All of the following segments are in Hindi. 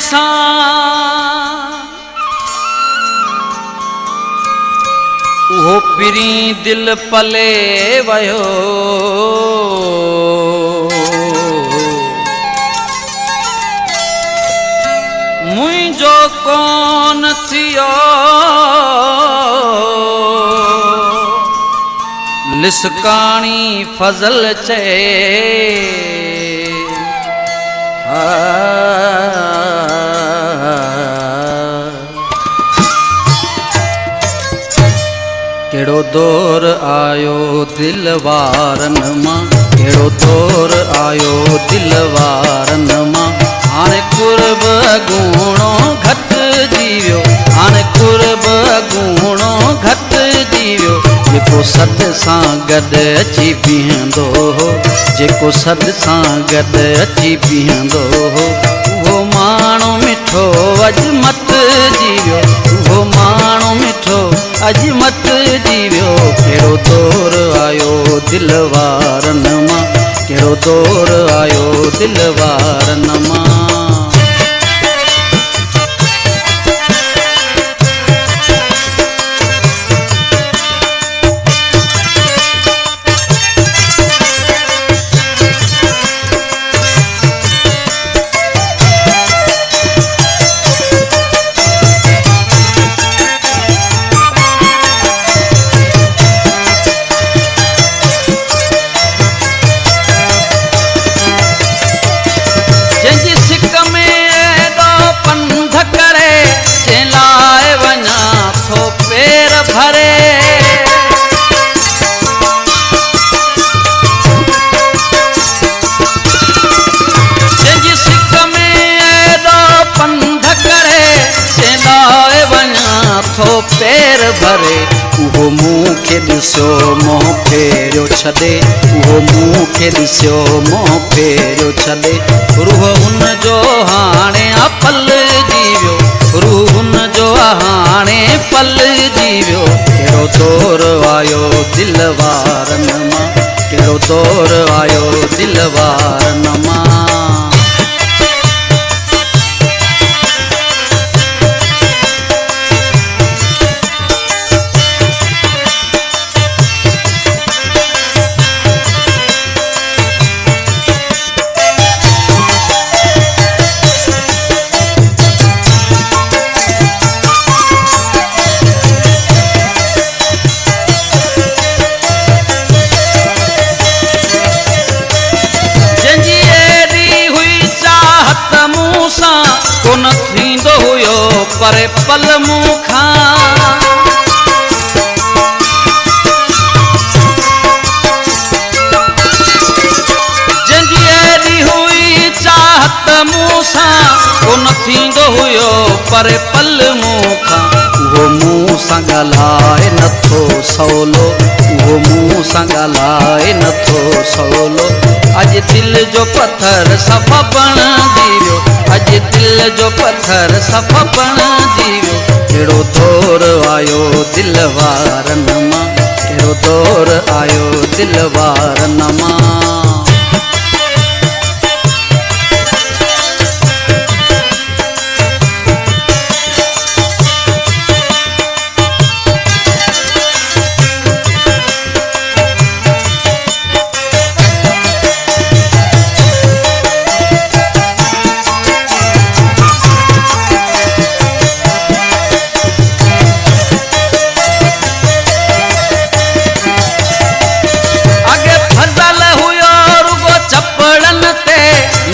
सां वो पिरी दिल पले वयो मुझो कौन थियो लिसकानी फजल चे केड़ो दौर आयो दिल वारन मां केड़ो दौर आयो दिल वारन मां हाणे कुर्ब गुणो घट जीवियो हाणे कुर्ब गुणो घट जीवियो जेको सद सां गॾु अची बीहंदो हो जेको सद सां गॾु अची बीहंदो हो उहो माण्हू मिठो अजमत जीवियो उहो माण्हू मिठो अजमत जीवियो केड़ो दौर आयो दिल वारन मां केड़ो दौर आयो दिल वारन मां पैर भरे उहो मुँह के दिसो मोह फेरियो छदे उहो मुँह के दिसो मोह फेरियो छदे रूह उन जो हाणे पल जीवियो रूह उन जो हाणे पल जीवियो केड़ो दौर आयो दिल वारन मां केड़ो दौर आयो दिल वारन मां कोन थींदो हुयो पर पल मूंखां जंहिंजी एॾी हुई चाहत मूंसां कोन थींदो हुयो पर पल मूंखां उहो मुंहुं सां ॻाल्हाए नथो सवलो उहो मुंहुं सां ॻाल्हाए नथो सवलो अॼु दिल जो पत्थर सफ़ा बण जीवियो अॼु दिल जो पत्थर सफ़ा बण जीवियो केड़ो दौर आयो दिल वारन मां केड़ो दौर आयो दिल वारन मां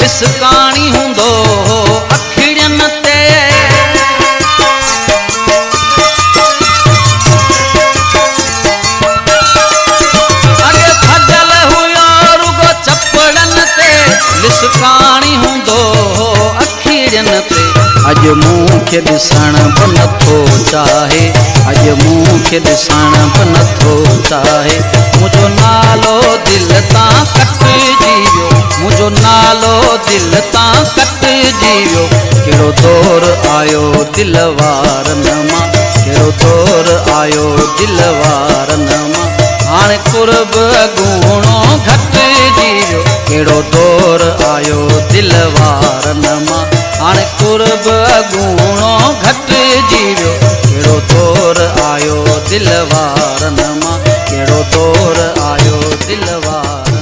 लिसकानी हुंदो अखिड़ियन ते अगे फजल हुयो रुगो चपड़न ते लिसकानी हुंदो अखिड़ियन ते अज मुंह के दिसण बि नथो चाहे अज मुंह के दिसण बि नथो चाहे मुझो नालो दिल तां कट जीवियो मुझो नालो दिल तां कट जीवियो केड़ो दौर आयो दिल वारन मां केड़ो दौर आयो दिल वारन मां हाणे कुर्ब गुणो घट जीवियो केड़ो दौर आयो दिल वारन मां हाणे कुर्ब गुणो घटिजी वियो कहिड़ो दौर आयो दिल वारनि मां कहिड़ो दौर आयो दिल वारनि